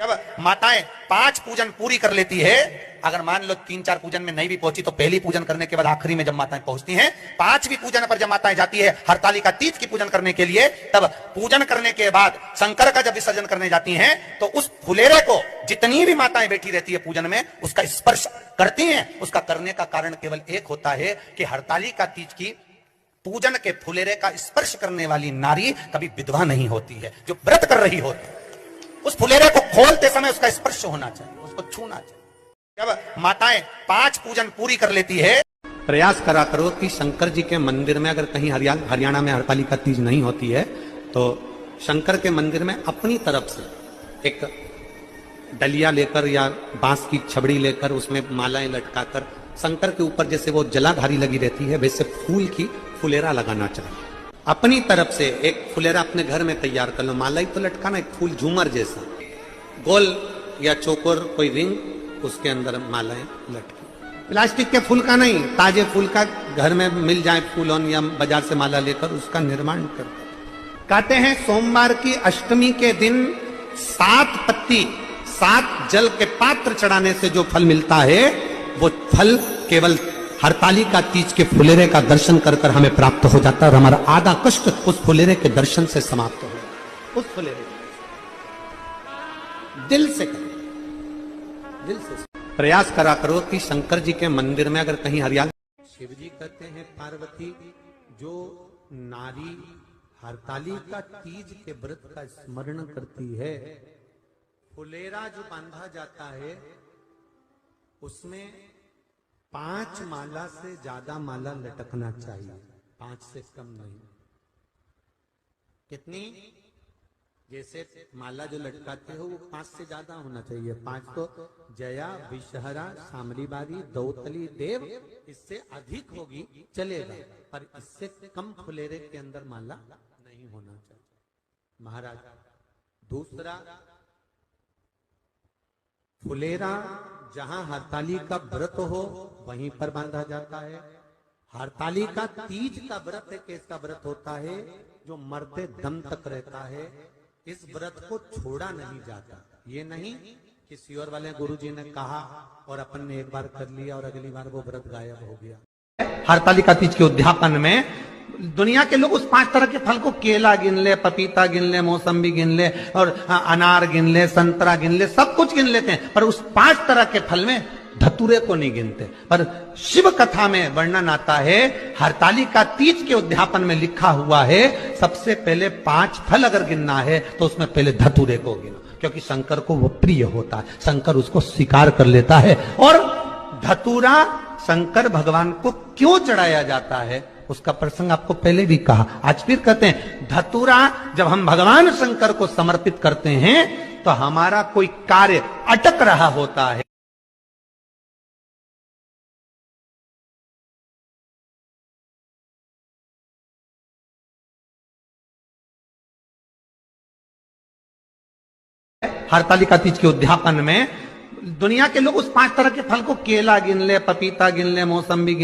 जब माताएं 5 पूजन पूरी कर लेती है, अगर मान लो 3-4 पूजन में नहीं भी पहुंची तो पहली पूजन करने के बाद आखिरी में जब माताएं पहुंचती हैं, 5वीं पूजन पर जब माताएं जाती है हरतालिका तीज की पूजन करने के लिए, तब पूजन करने के बाद शंकर का जब विसर्जन करने जाती हैं तो उस फुलेरे को जितनी भी माताएं बैठी रहती है पूजन में उसका स्पर्श करती हैं। उसका करने का कारण केवल एक होता है कि हरतालिका तीज की पूजन के फुलेरे का स्पर्श करने वाली नारी कभी विधवा नहीं होती है, जो व्रत कर रही होती है। उस फुलेरे को खोलते समय उसका स्पर्श होना चाहिए, उसको छूना चाहिए। जब माताएं 5 पूजन पूरी कर लेती है, प्रयास करा करो कि शंकर जी के मंदिर में अगर कहीं हरियाणा में हरतालिका तीज नहीं होती है तो शंकर के मंदिर में अपनी तरफ से एक डलिया लेकर या बांस की छबड़ी लेकर उसमें मालाएं लटकाकर शंकर के ऊपर जैसे वो जलाधारी लगी रहती है वैसे फूल की फुलेरा लगाना चाहिए। अपनी तरफ से एक फुलेरा अपने घर में तैयार कर लो, माला ही तो लटकाना, एक फूल झूमर जैसा गोल या चौकोर कोई रिंग, उसके अंदर मालाएं लटकी। प्लास्टिक के फूल का नहीं, ताजे फूल का घर में मिल जाए फूलों या बाजार से माला लेकर उसका निर्माण कर। कहते हैं सोमवार की अष्टमी के दिन 7 पत्ती 7 जल के पात्र चढ़ाने से जो फल मिलता है वो फल केवल हरतालिका तीज के फुलेरे का दर्शन कर कर हमें प्राप्त हो जाता है और हमारा आधा कष्ट उस फुलेरे के दर्शन से समाप्त हो जाता। उस फुलेरे दिल से करो, दिल से प्रयास करा करो कि शंकर जी के मंदिर में अगर कहीं हरियाणा। शिव जी कहते हैं पार्वती, जो नारी हरतालिका तीज के व्रत का स्मरण करती है, फुलेरा जो बांधा जाता है उसमें 5 माला से ज्यादा माला लटकना चाहिए, 5 से कम नहीं। कितनी? जैसे माला जो लटकाते हो वो 5 से ज्यादा होना चाहिए। 5 तो जया, विषहरा, सामरीबारी, दौतली, देव, इससे अधिक होगी चलेगा, पर इससे कम फुलेरे के अंदर माला नहीं होना चाहिए महाराज। दूसरा, फुलेरा जहां हरतालिका व्रत हो वहीं पर बांधा जाता है। हरतालिका तीज का व्रत एक ऐसा व्रत होता है जो मरते दम तक रहता है। इस व्रत को छोड़ा नहीं जाता। ये नहीं किसी और वाले गुरुजी ने कहा और अपन ने एक बार कर लिया और अगली बार वो व्रत गायब हो गया। हरतालिका तीज के उद्यापन में दुनिया के लोग उस 5 तरह के फल को, केला गिन ले, पपीता गिन ले, मौसम्बी गिन ले और अनार गिन ले, संतरा गिन ले, सब कुछ गिन लेते हैं, पर उस 5 तरह के फल में धतूरे को नहीं गिनते। पर शिव कथा में वर्णन आता है, हरतालिका तीज के उद्यापन में लिखा हुआ है सबसे पहले 5 फल अगर गिनना है तो उसमें पहले धतूरे को गिनो, क्योंकि शंकर को वो प्रिय होता है, शंकर उसको स्वीकार कर लेता है। और धतूरा शंकर भगवान को क्यों चढ़ाया जाता है उसका प्रसंग आपको पहले भी कहा, आज फिर कहते हैं। धतूरा जब हम भगवान शंकर को समर्पित करते हैं तो हमारा कोई कार्य अटक रहा होता है। हरतालिका तीज के उद्यापन में दुनिया के लोग उस 5 तरह के फल को, केला गिन ले, पपीता गिन ले, मौसम्बी